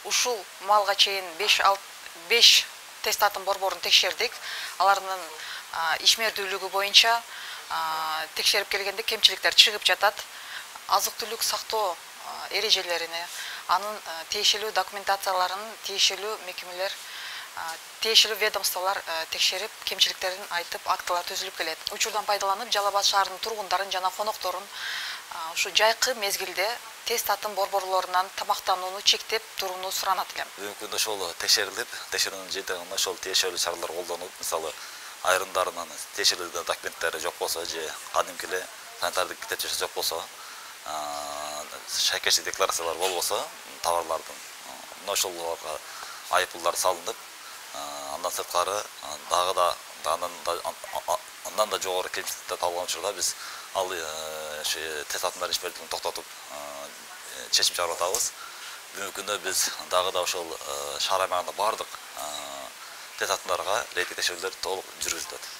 ушул малга чейин 5 тест атын борборун текшердик. Алардын ишмердүүлүгү боюнча текшерип келгенде кемчиликтер чыгып жатат. Азык-түлүк сактоо эрежелерине, анын тиешелүү документацияларын тиешелүү мекемелер, тиешелүү ведомстволор текшерип, кемчиликтерин айтып, актылар түзүлүп келет. Учурдан пайдаланып, Жалал Абад шаарынын тургундарын жана конокторун ушу жайкы мезгилде тест атын борборлорунан тамактанууну чектеп турууну суранат элем. Бүгүнкү күндө ошол текшерилип, текшерүүнүн жетегинде ошол тиешелүү чаралар колдонуп, мисалы айрымдарынын тиешелүү документтери жок болсо же кадимки эле санитардык китепчеси жок болсо, шайкештик декларациялар болбосо товарлардын ошолорго айыппулдар салынып, андан сырткары андан да жогору кемчиликтер табылган учурда биз ал тест атындын ишмердүүлүгүн токтотуп чечим чыгарып атабыз. Бүгүнкү күндө биз дагы да ошол шаар аймагында бардык тест атындарга рейдтик текшерүүлөр толук жүргүзүлөт.